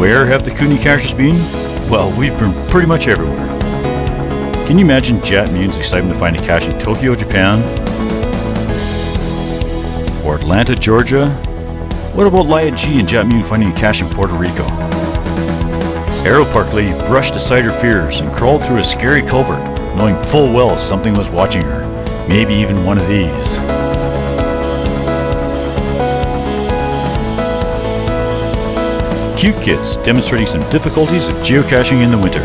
Where have the Kootenay Cachers been? Well, we've been pretty much everywhere. Can you imagine Jat Mune's excitement to find a cache in Tokyo, Japan? Or Atlanta, Georgia? What about Laya G and Jat Mune finding a cache in Puerto Rico? Aero Park Lady brushed aside her fears and crawled through a scary culvert, knowing full well something was watching her. Maybe even one of these. Cute kids demonstrating some difficulties of geocaching in the winter.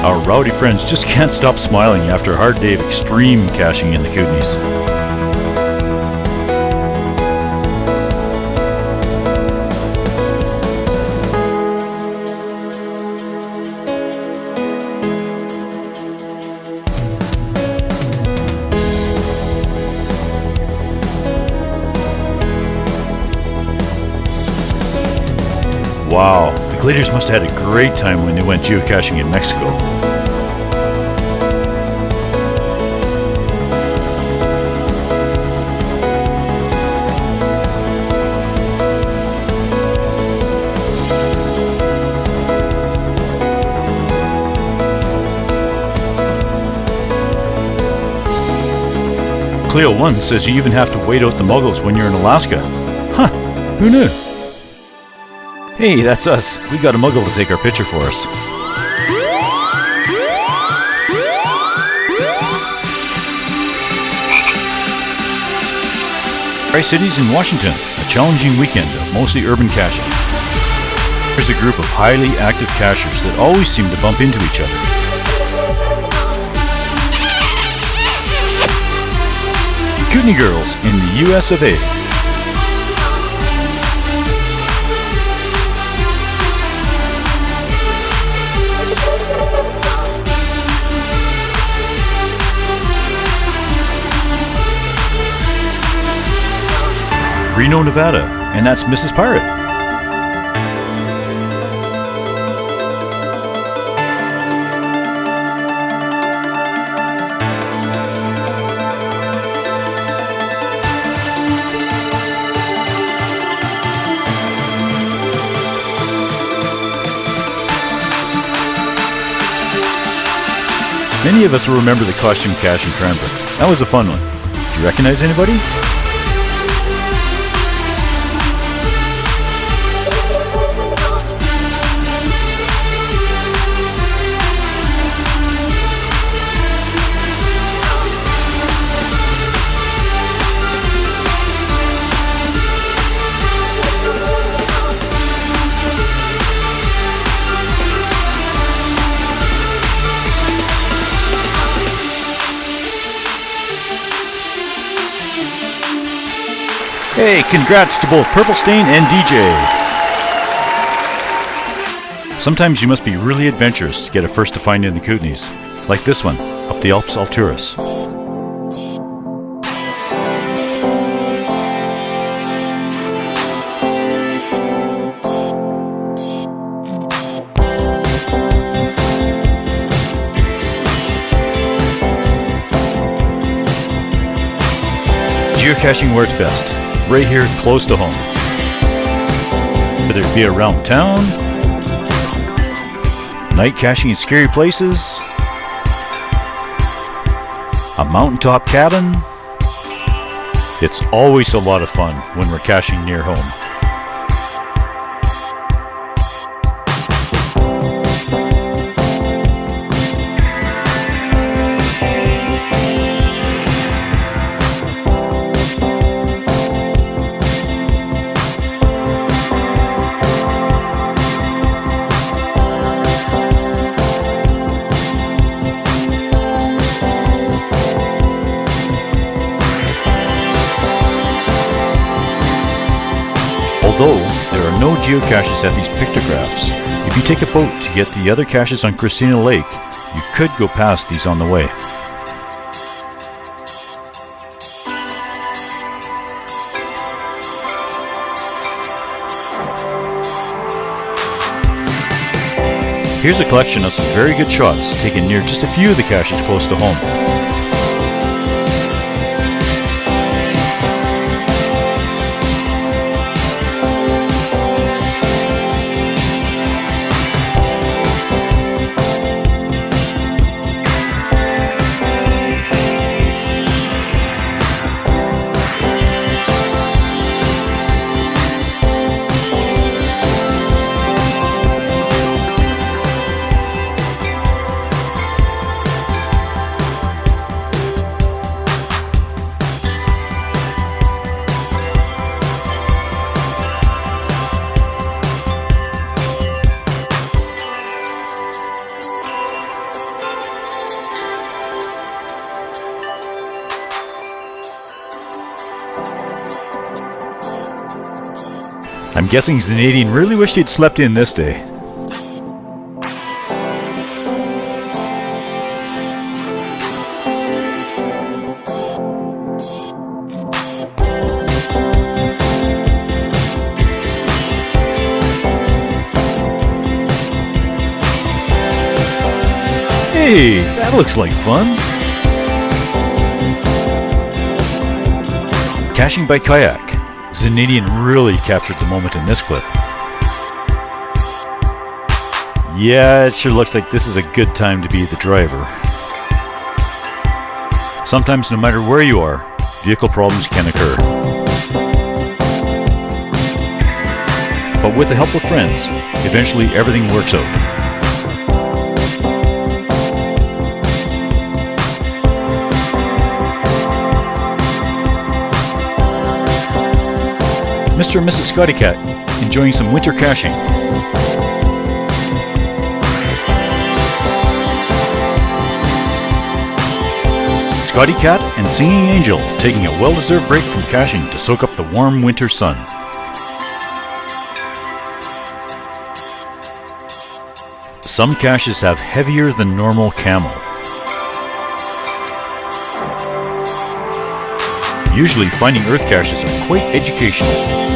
Our rowdy friends just can't stop smiling after a hard day of extreme caching in the Kootenays. Wow, the Gladiators must have had a great time when they went geocaching in Mexico. Cleo1 says you even have to wait out the muggles when you're in Alaska. Huh, who knew? Hey, that's us. We got a muggle to take our picture for us. Tri-Cities in Washington, a challenging weekend of mostly urban caching. There's a group of highly active cachers that always seem to bump into each other. Kootenay girls in the US of A. Reno, Nevada, and that's Mrs. Pirate. Many of us will remember the costume cache in Cranbrook. That was a fun one. Do you recognize anybody? Hey, congrats to both Purple Stain and DJ! Sometimes you must be really adventurous to get a first to find in the Kootenays, like this one, up the Alps Alturas. Geocaching where it's best. Right here, close to home. Whether it be around town, night caching in scary places, a mountaintop cabin, it's always a lot of fun when we're caching near home. Although there are no geocaches at these pictographs, if you take a boat to get the other caches on Christina Lake, you could go past these on the way. Here's a collection of some very good shots taken near just a few of the caches close to home. I'm guessing Zanadian really wished he'd slept in this day. Hey, that looks like fun! Caching by kayak. Zanadian really captured the moment in this clip. Yeah, it sure looks like this is a good time to be the driver. Sometimes, no matter where you are, vehicle problems can occur. But with the help of friends, eventually everything works out. Mr. and Mrs. Scotty Cat enjoying some winter caching. Scotty Cat and Singing Angel taking a well-deserved break from caching to soak up the warm winter sun. Some caches have heavier than normal camo. Usually finding earth caches are quite educational.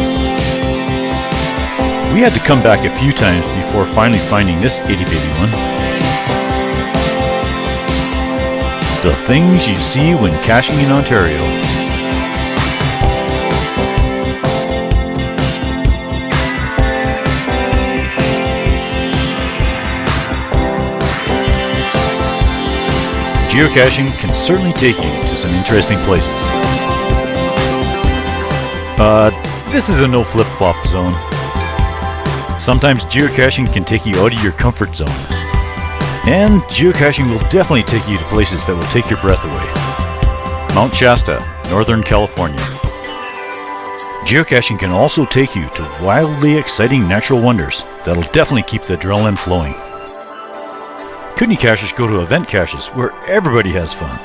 We had to come back a few times before finally finding this itty-bitty one. The things you see when caching in Ontario. Geocaching can certainly take you to some interesting places. This is a no flip-flop zone. Sometimes geocaching can take you out of your comfort zone. And geocaching will definitely take you to places that will take your breath away. Mount Shasta, Northern California. Geocaching can also take you to wildly exciting natural wonders that'll definitely keep the adrenaline flowing. Kootenay Cachers go to event caches where everybody has fun.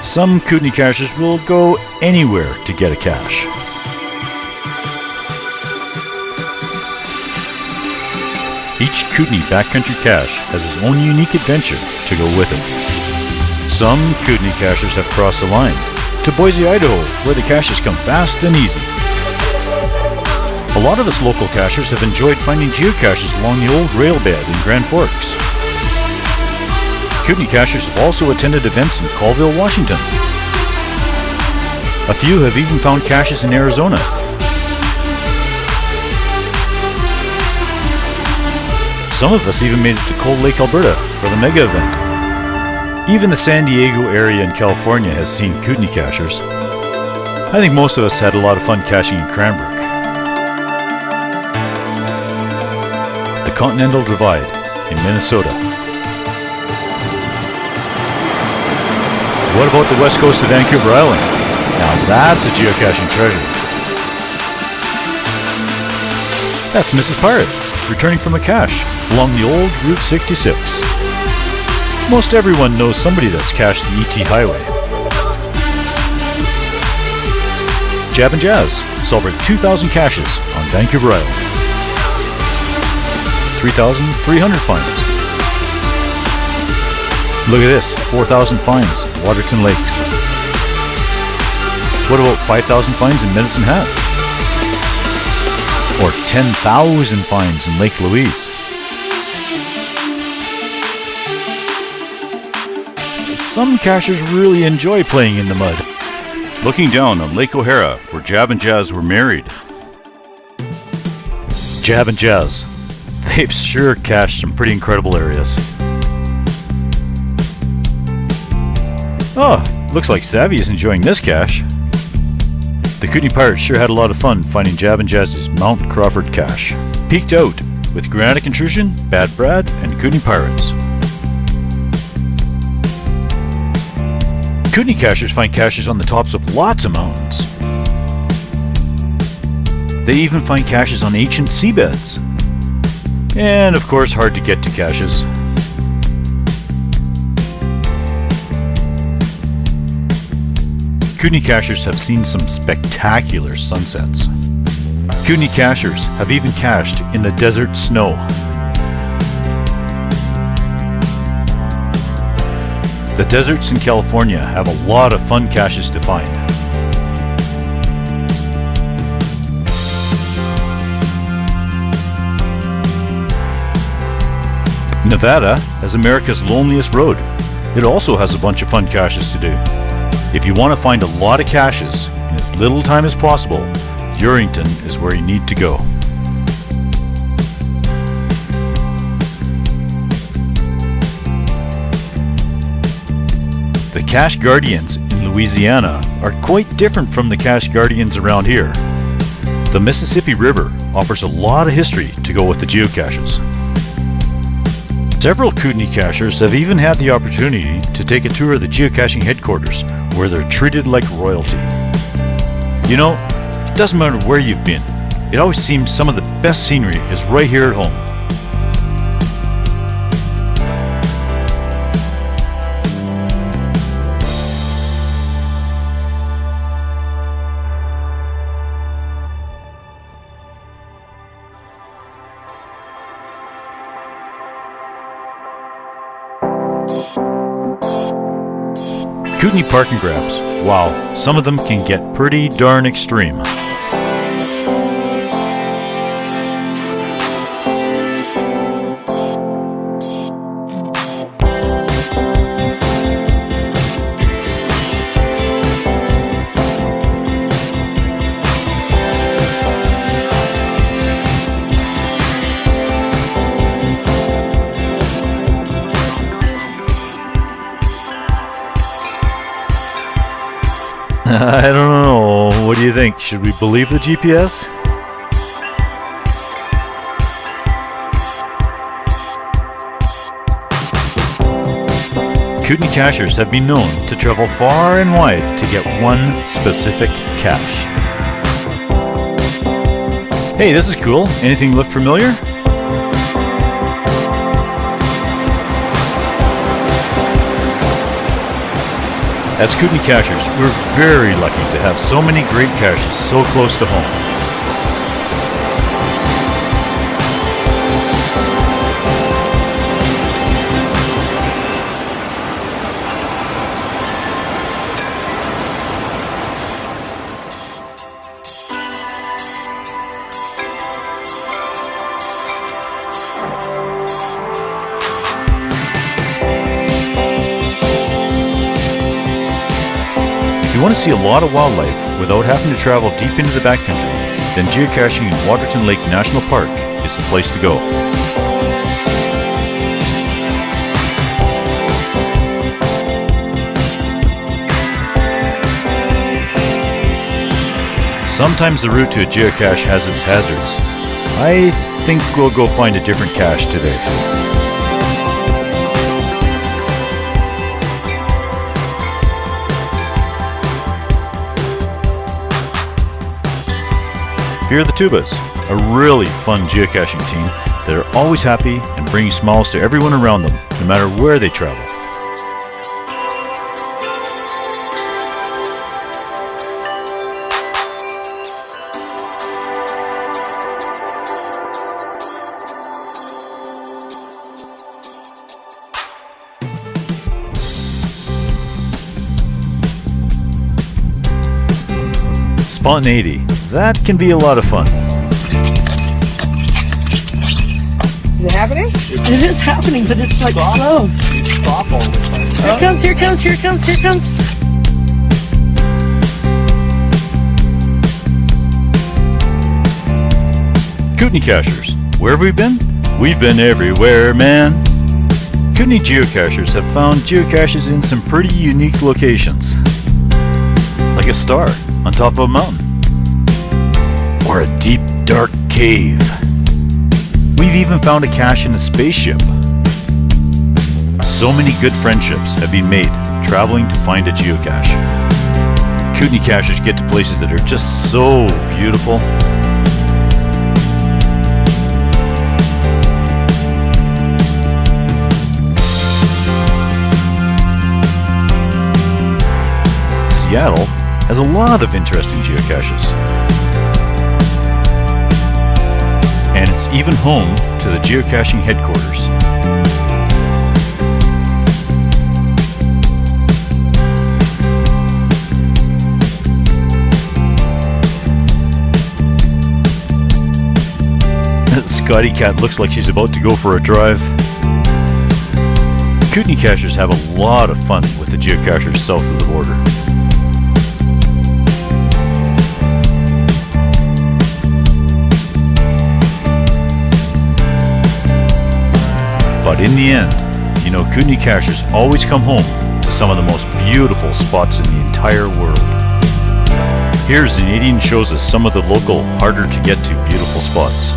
Some Kootenay Cachers will go anywhere to get a cache. Each Kootenay backcountry cache has its own unique adventure to go with it. Some Kootenay Cachers have crossed the line to Boise, Idaho, where the caches come fast and easy. A lot of us local cachers have enjoyed finding geocaches along the old rail bed in Grand Forks. Kootenay Cachers have also attended events in Colville, Washington. A few have even found caches in Arizona. Some of us even made it to Cold Lake, Alberta for the mega event. Even the San Diego area in California has seen Kootenay Cachers. I think most of us had a lot of fun caching in Cranbrook. The Continental Divide in Minnesota. What about the west coast of Vancouver Island? Now that's a geocaching treasure. That's Mrs. Pirate, returning from a cache along the old Route 66. Most everyone knows somebody that's cached the ET Highway. Jab and Jazz celebrate 2,000 caches on Vancouver Island. 3,300 finds. Look at this, 4,000 finds in Waterton Lakes. What about 5,000 finds in Medicine Hat? Or 10,000 finds in Lake Louise? Some cachers really enjoy playing in the mud. Looking down on Lake O'Hara, where Jab and Jazz were married. Jab and Jazz. They've sure cached some pretty incredible areas. Oh, looks like Savvy is enjoying this cache. The Kootenay Pirates sure had a lot of fun finding Jab and Jazz's Mount Crawford cache. Peaked out with Granitic Intrusion, Bad Brad, and Kootenay Pirates. Kootenay Cachers find caches on the tops of lots of mountains. They even find caches on ancient seabeds. And of course, hard to get to caches. Kootenay Cachers have seen some spectacular sunsets. Kootenay Cachers have even cached in the desert snow. The deserts in California have a lot of fun caches to find. Nevada has America's loneliest road. It also has a bunch of fun caches to do. If you want to find a lot of caches in as little time as possible, Urington is where you need to go. The Cache Guardians in Louisiana are quite different from the Cache Guardians around here. The Mississippi River offers a lot of history to go with the geocaches. Several Kootenay Cachers have even had the opportunity to take a tour of the geocaching headquarters, where they're treated like royalty. You know, it doesn't matter where you've been, it always seems some of the best scenery is right here at home. Kootenay park and grabs. Wow, some of them can get pretty darn extreme. I don't know. What do you think? Should we believe the GPS? Kootenay Cachers have been known to travel far and wide to get one specific cache. Hey, this is cool. Anything look familiar? As Kootenay Cachers, we're very lucky to have so many great caches so close to home. If you want to see a lot of wildlife without having to travel deep into the backcountry, then geocaching in Waterton Lake National Park is the place to go. Sometimes the route to a geocache has its hazards. I think we'll go find a different cache today. Fear the Tubas, a really fun geocaching team that are always happy and bringing smiles to everyone around them, no matter where they travel. Spontaneity. That can be a lot of fun. Is it happening? It is happening, but it's like slow. Stop all the time. Here it comes, here it comes, here it comes, here it comes. Kootenay Cachers. Where have we been? We've been everywhere, man. Kootenay Geocachers have found geocaches in some pretty unique locations. Like a star on top of a mountain. Or a deep, dark cave. We've even found a cache in a spaceship. So many good friendships have been made traveling to find a geocache. Kootenay Cachers get to places that are just so beautiful. Seattle has a lot of interesting geocaches. And it's even home to the geocaching headquarters. Scotty Cat looks like she's about to go for a drive. Kootenay Cachers have a lot of fun with the geocachers south of the border. But in the end, you know, Kootenay Cachers always come home to some of the most beautiful spots in the entire world. Here, Zanadian shows us some of the local, harder to get to beautiful spots.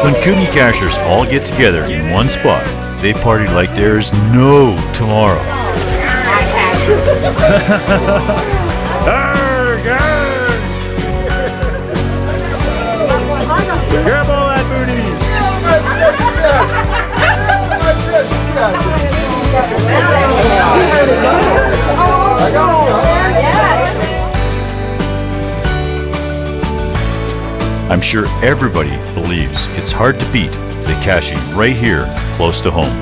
When Kootenay Cachers all get together in one spot, they party like there's no tomorrow. Grab all that booty! I'm sure everybody believes it's hard to beat the caching right here close to home.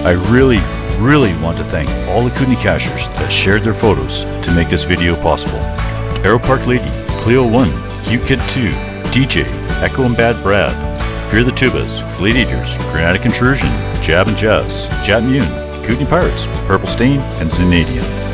I really want to thank all the Kootenay Cachers that shared their photos to make this video possible. Arrow Park Lady, Cleo 1, Cute Kid 2, DJ, Echo and Bad Brad, Fear the Tubas, Fleet Eaters, Granitic Intrusion, Jab and Jazz, Jat Mune, Kootenay Pirates, Purple Stain, and Zanadian.